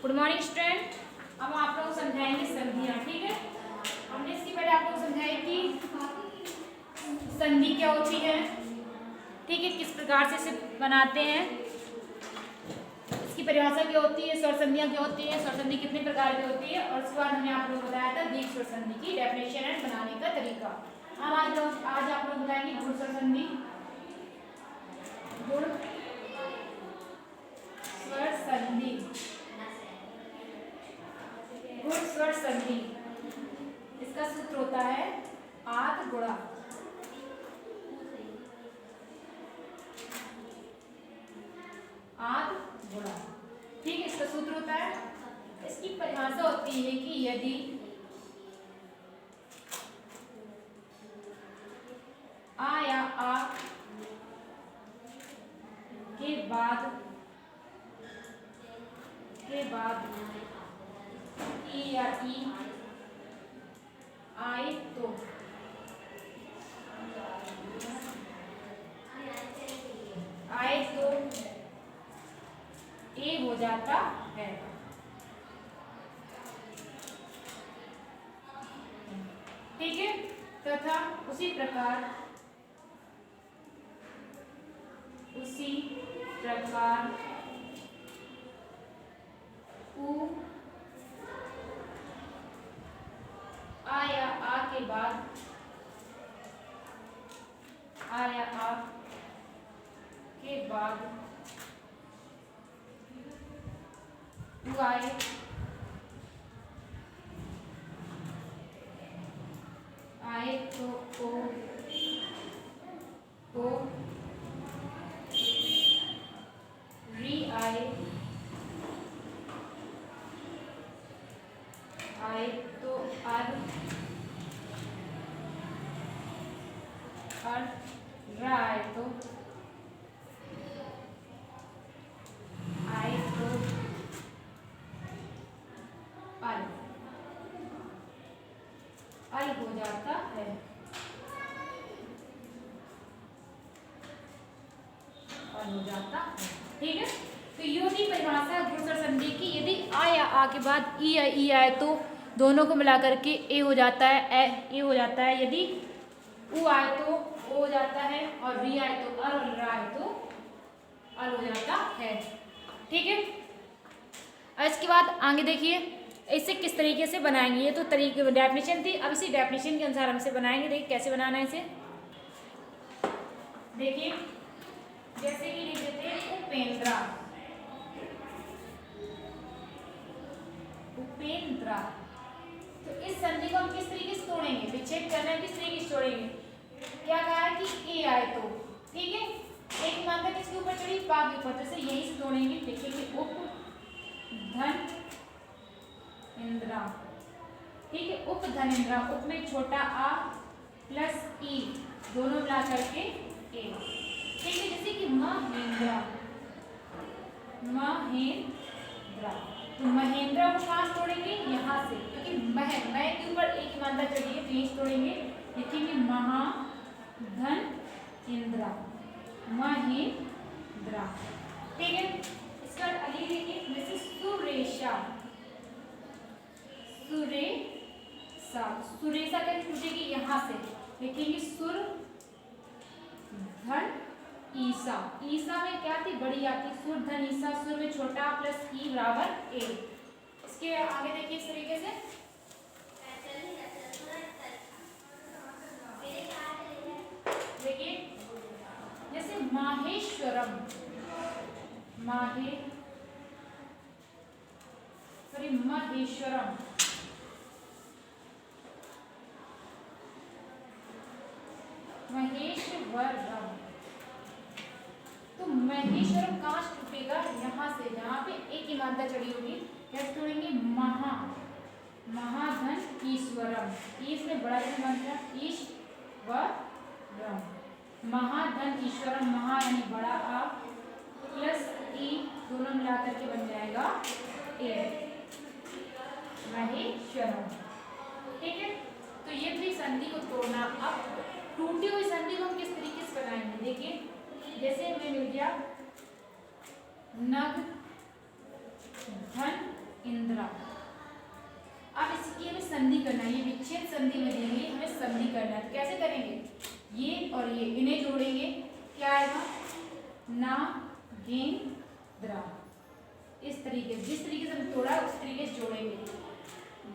Good morning student. अब आप लोग समझाएंगे संधियाँ, ठीक है। हमने इसकी पहले आप लोग समझाया कि संधि क्या होती है, ठीक है, किस प्रकार से इसे बनाते हैं, इसकी परिभाषा क्या होती है, स्वर संधियाँ क्या होती है, स्वर संधि कितने प्रकार की होती है, और उसके बाद हमने आप लोग बताया था दीर्घ स्वर संधि की डेफिनेशन एंड बनाने का तरीका। हम आज आप लोग बताएंगे गुण स्वर संधि। गुण स्वर संधि, गुण स्वर संधि, इसका सूत्र होता है आद गुणा। आद गुणा, ठीक है, इसका सूत्र होता है। इसकी परिभाषा होती है कि यदि आ या आ के बाद ई या ई आए तो ए हो जाता है, ठीक है। तथा उसी प्रकार उ आ या आ के बाद उ आए तो ओ री आए तो अर रा आए तो अल हो जाता है, अल हो जाता है, ठीक है। तो ये होती परिभाषा गुण स्वर संधि की। यदि आ या आ के बाद ई या ई आए तो दोनों को मिला करके ए हो जाता है, ए हो जाता है। यदि उ आए तो ओ हो जाता है, और री आए तो अर, और रा आए तो अल हो जाता है, ठीक है। और इसके बाद आगे देखिए इसे किस तरीके से बनाएंगे। ये तो तरीके डेफिनेशन थी, अब इसी डेफिनेशन के अनुसार हम इसे बनाएंगे। देखिए कैसे बनाना है इसे। देखिए जैसे कि लिख देते हैं उपेंद्रा, उपेंद्रा। तो इस संधि को हम किस तरीके से तोड़ेंगे, विच्छेद करना है, किस तरीके से तोड़ेंगे। क्या कहा है कि ए आए तो, ठीक है, एक मात्रा किसके ऊपर चढ़ी, पा के ऊपर, जैसे यहीं से तोड़ेंगे। देखिए उप धन इंद्रा, ठीक है, उप धन इंद्रा, उप में छोटा आ प्लस ई दोनों मिला करके ए, ठीक है। जैसे कि महेंद्रा, तो महेंद्रा को कहाँ तोड़ेंगे, यहाँ से, क्योंकि मह के ऊपर एक ही मात्रा चढ़ी है तो यहीं से तोड़ेंगे। लिखेंगे महाधन इंद्रा, महेंद्रा, ठीक है। इसका अगली देखिए जैसे सुरेशा, सुरेशा कैसे टूटेगी, यहाँ से लिखेंगे सुर धन ईसा, ईसा में क्या थी, बड़ी आती, सुर धन ईसा, सुर में छोटा प्लस ई बराबर ए। इसके आगे देखिए इस तरीके से, देखिए जैसे माहेश्वरम, महेश्वरम, महेश्वरम, तो महेश्वरम कहाँ से टूटेगा, यहाँ से, यहाँ पे एक ही मात्रा चढ़ी होगी। कैसे तोड़ेंगे, महाधन ईश्वरम, ईश में बड़ा मात्रा, ईश्वरम, महाधन ईश्वरम, महा यानी बड़ा आ प्लस ई दोनों मिलाकर के बन जाएगा ए, महेश्वरम, ठीक है। तो ये थी संधि को तोड़ना। अब टूटी हुई संधि को हम किस तरीके से बनाएंगे, देखिए जैसे हमें मिल गया नग धन संधि करना है, ये विच्छेद संधि में दी गई, हमें संधि करना है। तो कैसे करेंगे, ये और ये इन्हें जोड़ेंगे, क्या आएगा, नागेंद्रा। इस तरीके से, जिस तरीके से हम तोड़ा उस तरीके से जोड़ेंगे,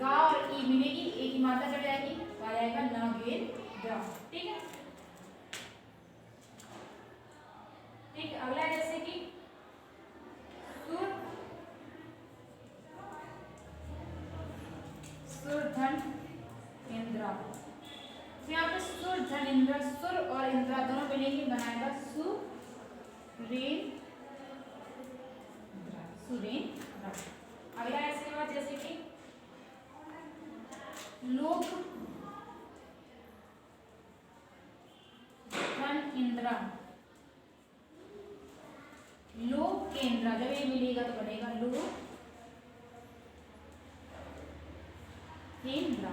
गा और ई मिलेगी, एक ही मात्रा चढ़ जाएगी, आ जाएगा नागेंद्रा। ठीक है, ठीक है। अगला है जैसे कि सुर धन इंद्रा। तो यहाँ पे सुर धन इंद्रा, सुर और इंद्रा दोनों मिलेंगे, बनाएगा सुरेंद्रा, सुरेंद्रा। अगला है इसके बाद जैसे कि लोक धन इंद्रा, लोक केंद्रा, जब ये मिलेगा तो बनेगा लोक केंद्रा।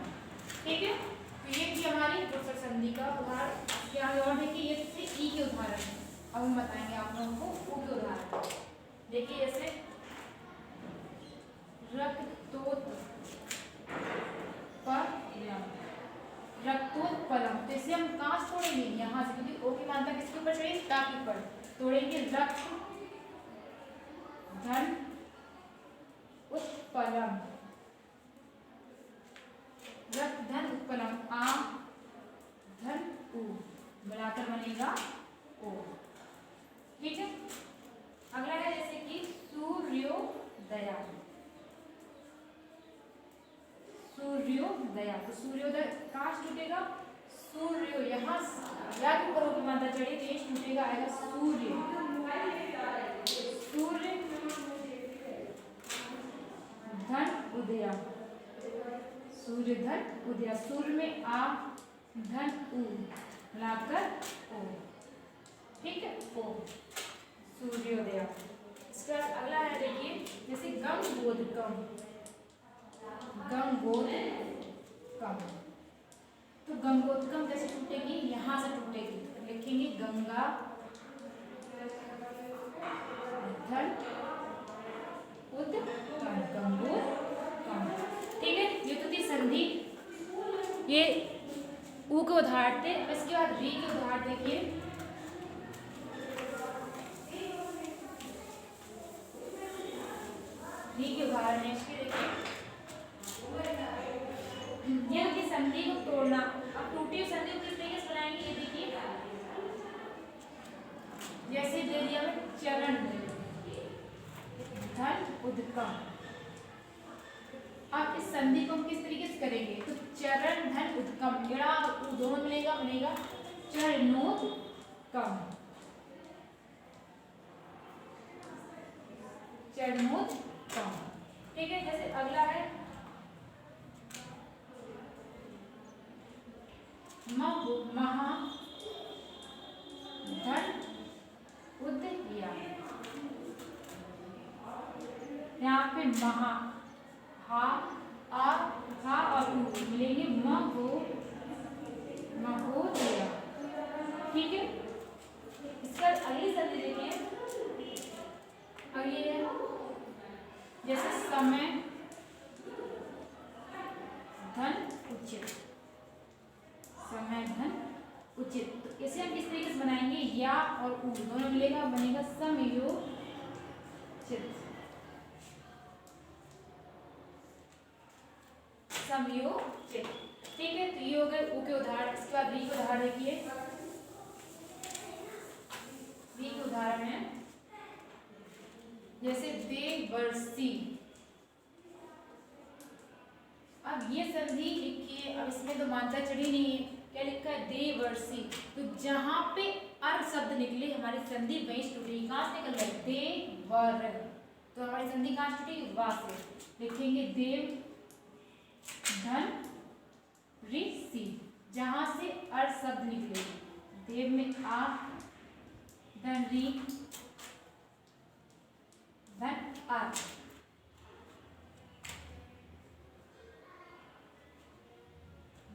ठीक है, तो ये भी हमारी गुणसर संधि का उदाहरण। क्या और देखिए, ये जैसे ई के उदाहरण है, अब हम बताएंगे आप लोगों को ऊ के उदाहरण। देखिए जैसे रक्तोत्पलम, रक्तोत्पलम, तो इसे हम कहाँ से तोड़ेंगे, यहाँ से, क्योंकि ओ की मात्रा किसके ऊपर चढ़ेगी, ता के ऊपर तोड़ेंगे। रक्त धन उत्पलम, रक्त धन उत्पलम, आ धन उ, मिलाकर बनेगा ओ। ठीक है, अगला है जैसे कि सूर्योदया, सूर्योदया, तो सूर्योदय कहाँ से टूटेगा, सूर्य, यहाँ या के ऊपर की मात्रा चढ़े तो ये टूटेगा, आएगा सूर्य, सूर्य धन उदया, सूर्य धन उदया, सूर्य में आ धन उ, मिलाकर ओ। ठीक है, ओ, सूर्योदया। इसका अगला है देखिए, जैसे गंगोदकम, गंगोदकम, तो गंगोदकम कैसे टूटेगी, यहाँ से टूटेगी, लिखेंगे गंगा धन उदकम, गंगोदकम। ठीक है, ये तो थी संधि, ये ऊ के उदाहरण थे। इसके बाद री के उदाहरण देखिए, री के उदाहरण है इसके, देखिए ये होती संधि को तोड़ना। अब टूटी हुई संधि को किस तरीके से बनाएंगे, ये देखिए, जैसे दे दिया हमें चरण धन उदकम। अब इस संधि को हम किस तरीके से करेंगे, तो चरण धन उदकम, एड़ा और उ दोनों मिलेगा, बनेगा चरणोत्कम, चरणोत्कम। ठीक है, जैसे अगला है महा धन उदया, यहाँ पे महा, हा आ हा और उ मिलेंगे, महोदया। ठीक है, इसका अगली संधि देखिए, अगली है जैसे समय धन उचित, समय धन उचित, तो इसे हम किस तरीके से बनाएंगे, या और उ दोनों मिलेगा, बनेगा समयोचित, समयोचित। ठीक है, तो ये हो गए ऊ के उदाहरण। इसके बाद री के उदाहरण देखिए, री के उदाहरण है जैसे देवर्षि। अब ये संधि लिखिए, अब इसमें तो मात्रा चढ़ी नहीं है, क्या लिखा है, देवर्षि, तो जहां पे अर शब्द निकले हमारी संधि वहीं से टूटेगी, कहां से निकल रहा है, देवर, तो हमारी संधि कहां से टूटेगी, वा से, लिखेंगे देव धन ऋषि, जहां से अर शब्द निकले, देव में आ धन री धन आ,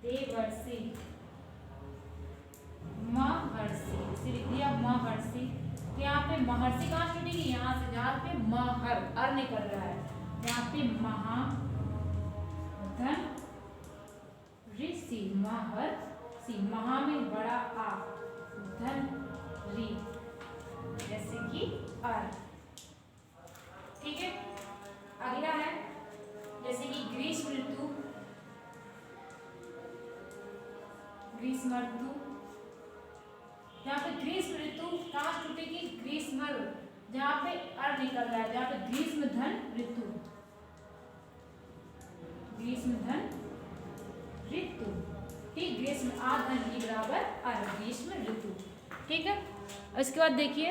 देवर्षि, महर्षि, इसे लिख दिया महर्षि। तो यहाँ पे महर्षि कहाँ से टूटेगी, यहाँ से, जहाँ पे महर अर निकल रहा है, यहाँ पे महा धन सी, महर सी, महा में बड़ा आ, धन री, जैसे कि अर। ठीक है, अगला है जैसे कि ग्रीष्म ऋतु, ग्रीष्म ऋतु, यहाँ पे ग्रीष्म ऋतु कहाँ टूटेगी, ग्रीष्म, जहाँ पे अर निकल रहा है, जहाँ पे ग्रीष्म धन ऋतु, ग्रीष्म धन ऋतु। ठीक, ग्रीष्म आ धन री बराबर अर, ग्रीष्म ऋतु। ठीक है, इसके बाद देखिए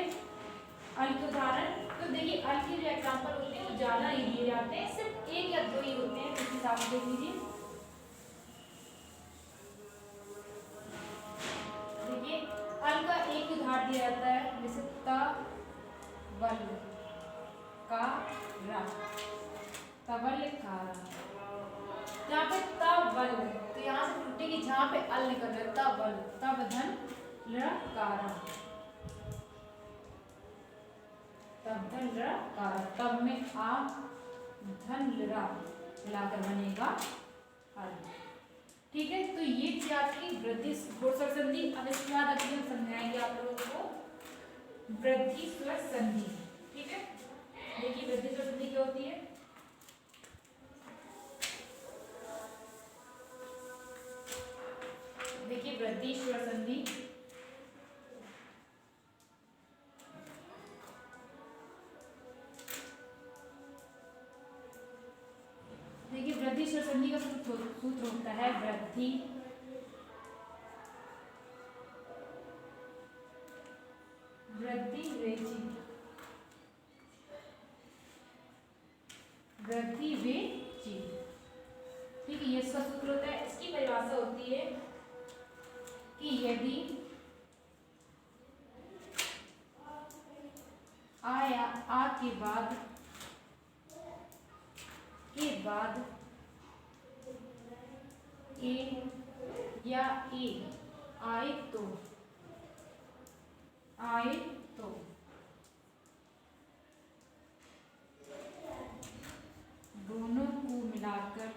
अल के उदाहरण। तो देखिए अल के जो एग्जाम्पल होते हैं वो ज्यादा नहीं दिए जाते हैं, सिर्फ एक या दो ही होते हैं, इस हिसाब से देख लीजिए। देखिए अल का एक उदाहरण दिया जाता है, जैसे त वल का रा, तवल का रा। यहाँ पे तवल, तो यहाँ से टूटेगी जहाँ पे अल निकल रहा है, तवल, तब धन ल का रा, तब धन र का, तब में आ धन रा मिलाकर बनेगा अल। ठीक है, तो ये थी आपकी वृद्धि स्वर संधि। अब इसके बाद अभी हम समझाएंगे आप लोगों को वृद्धि स्वर संधि। ठीक है, देखिए वृद्धि स्वर संधि क्या होती है। देखिए वृद्धि स्वर संधि, देखिए वृद्धि स्वर संधि का सूत्र होता है वृद्धि वृद्धि रेची, वृद्धि वेची। ठीक है, ये इसका सूत्र होता है। इसकी परिभाषा होती है कि यदि आ या आ के बाद ए या ए आए तो दोनों को मिलाकर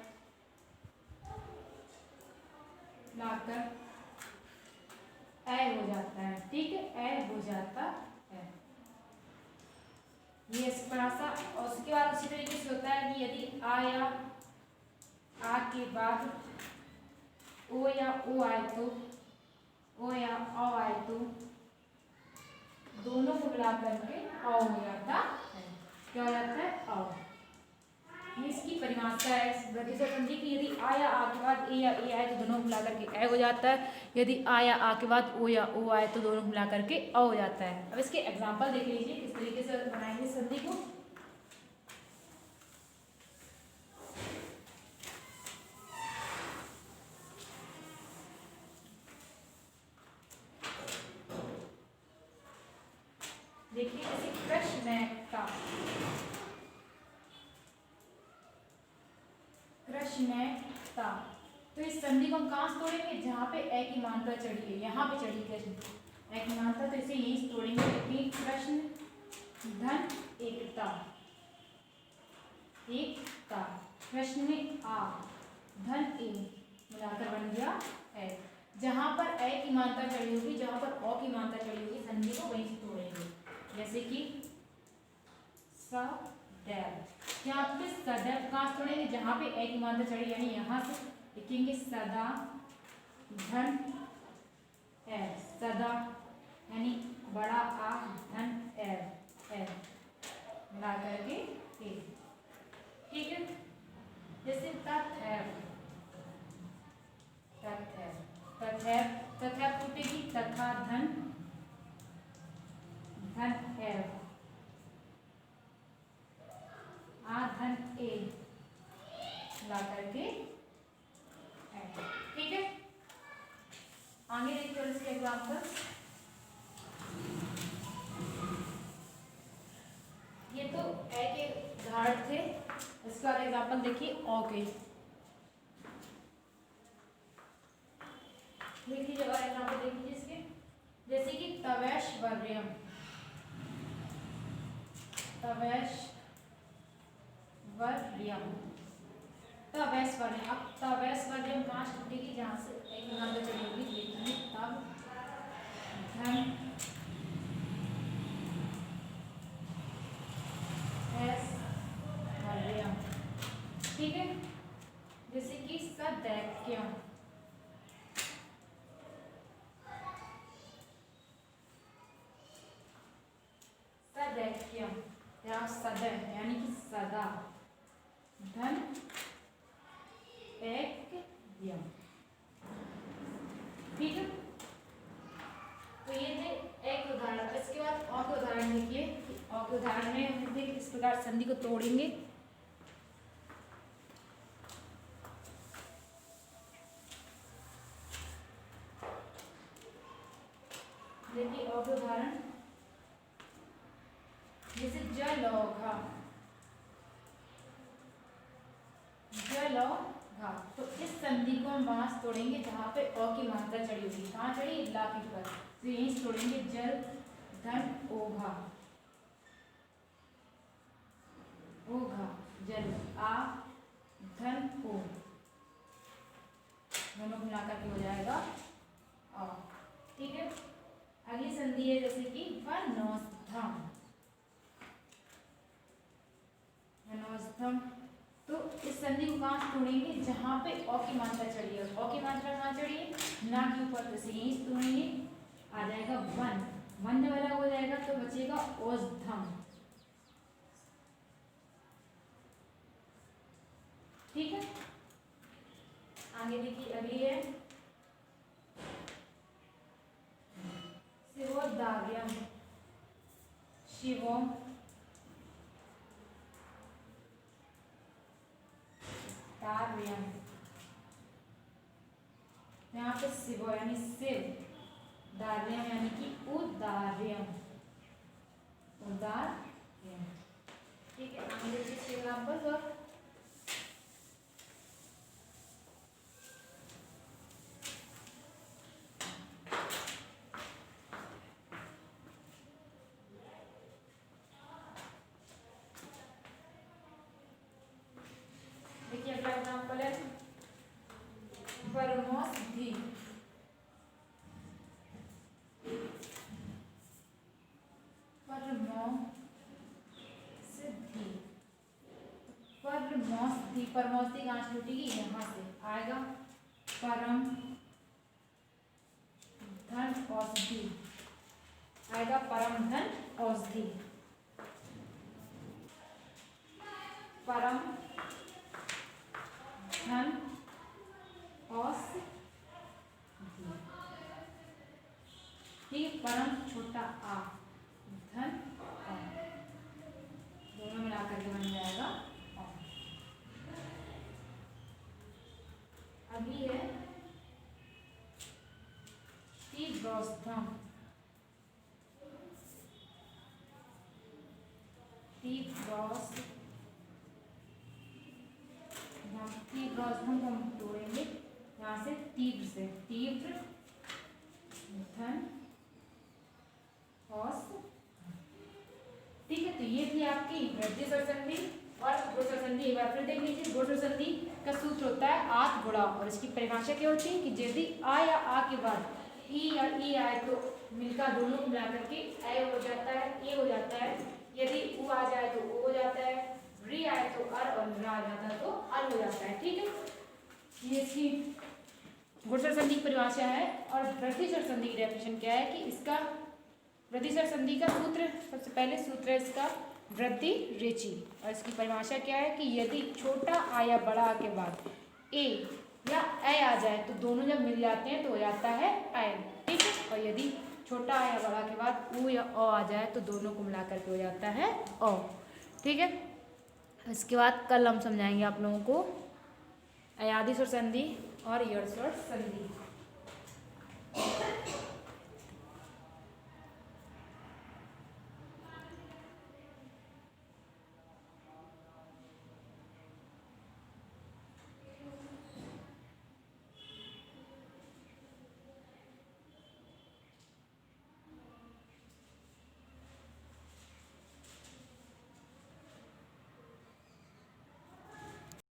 ए हो जाता है। ठीक है, ए हो जाता है, ये इस परिभाषा। और उसके बाद उसी तरीके से होता है कि यदि आ या आ के बाद ओ या ओ आए तो, ओ या ओ आए तो दोनों को मिला करके औ हो जाता है। क्या हो जाता है, औ। ये इसकी परिभाषा है वृद्धि स्वर संधि की। यदि आ या आ के बाद ए या ए आए तो दोनों को मिला करके ए हो जाता है। यदि आ या आ के बाद ओ या ओ आए तो दोनों को मिला करके अ हो जाता है। अब इसके एग्जाम्पल देख लीजिए किस तरीके से बनाएंगे संधि को। देखिए जैसे कृष्णता, कृष्णता, तो इस संधि को हम कहाँ से तोड़ेंगे, जहाँ पे ए की मात्रा चढ़ी है, यहाँ पे चढ़ी कृष्ण ए की मात्रा, तो इसे यहीं तोड़ेंगे। कि कृष्ण धन एकता, एकता, कृष्ण में आ धन ए मिलाकर बन गया ए। जहाँ पर ए की मात्रा चढ़ी होगी, जहाँ पर ओ की मात्रा चढ़ी होगी, संधि को वहीं से तोड़ेंगे। जैसे कि सदैव, यहाँ पे सदैव कहाँ से तोड़ेंगे, जहाँ पे ए की मात्रा चढ़ी, यानी यहाँ से लिखेंगे सदा धन ए, सदा यानी बड़ा आ धन ए मिला करके ए। ठीक है, जैसे तथैव, तथैव, तथैव, तथैव टूटेगी, तथा धन धन एव, आ धन ए ला करके। ठीक है, आगे देखिए और इसके एग्जाम्पल। ये तो ए के उदाहरण थे, इसके बाद एग्जाम्पल देखिए ओ के। देख लीजिए और एग्जाम्पल देख लीजिए इसके। जैसे कि तवैश्वर्यम, तवैश्वर्यम, तब एस पर है। अब तब एस पर जब गांठ टूटेगी जहाँ से एक यहाँ पे चली होगी देखिए तब धन एस हर्यम। ठीक है, जैसे कि सदैक्यम, सदैक्यम या सदै यानी कि सदा, धन एक यम। ठीक है, तो ये थे एक उदाहरण। इसके बाद और के उदाहरण देखिए। और के उदाहरण में हम देखिए इस प्रकार संधि को तोड़ेंगे। देखिए और के उदाहरण जैसे जलौघा, जलौघा, तो इस संधि को हम वहां से तोड़ेंगे जहाँ पे अ की मात्रा चढ़ी होगी। कहाँ चढ़ी? ला के ऊपर, तो यहीं से तोड़ेंगे। जल धन ओघा, ओघा, जल आ धन ओ, दोनों को मिलाकर के हो जाएगा अ। ठीक है, अगली संधि है जैसे कि वनौस्थम, वनौस्थम, तो इस संधि को कहाँ से तोड़ेंगे? जहाँ पे अ की मात्रा चढ़ी है। अ की मात्रा कहाँ चढ़ी है? ना के ऊपर, तो यहीं से तोड़ेंगे, आ जाएगा वन, वन वाला हो जाएगा तो बचेगा औषधम। ठीक है, आगे देखिए अगली है शिवोदार्यम, शिवोम दार्यम, यहाँ पे शिव यानी शिव, दार्यम यानी कि उदार्यम, उदार्यम। ठीक है, आगे देखिए इसके एग्जाम्पल। देखिए अगला एग्जाम्पल है परमौषधि, परमौषधि, परमौषधि, परमौषधि गांठ टूटेगी यहाँ से आएगा परम धन औषधि, आएगा परम धन औषधि, परम धन औषधि। ठीक, परम छोटा आ धन अ, दोनों मिलाकर के बन जाएगा अ। अगली है तीव्रोष्धम, तीव्रोष्धम, तीव्रोष्धम को हम तोड़ेंगे यहाँ से तीव्र से, तीव्र धन औषधि। ठीक है, तो ये थी आपकी वृद्धि स्वर संधि और गुण स्वर संधि। एक बार फिर देख लीजिए। गुण स्वर संधि का सूत्र होता है आत गुणा, और इसकी परिभाषा क्या होती है कि यदि आ या आ के बाद ई या ई आए तो मिलकर दोनों को मिला करके ए हो जाता है, ए हो जाता है। यदि उ आ जाए तो ओ हो जाता है, री आए तो अर, और रा आ जाता है तो अल हो जाता है। ठीक है, ये इसकी गुण स्वर संधि की परिभाषा है। और वृद्धि स्वर संधि की डेफिनेशन क्या है कि इसका वृद्धि स्वर संधि का सूत्र, सबसे पहले सूत्र है इसका वृद्धि रेची, और इसकी परिभाषा क्या है कि यदि छोटा आ या बड़ा आ के बाद ए या ए आ जाए तो दोनों जब मिल जाते हैं तो हो जाता है ऐ। ठीक है, और यदि छोटा आ या बड़ा के बाद उ या अ आ जाए तो दोनों को मिला करके हो जाता है अ। ठीक है, इसके बाद कल हम समझाएंगे आप लोगों को अयादि स्वर संधि और यड़ स्वर संधि।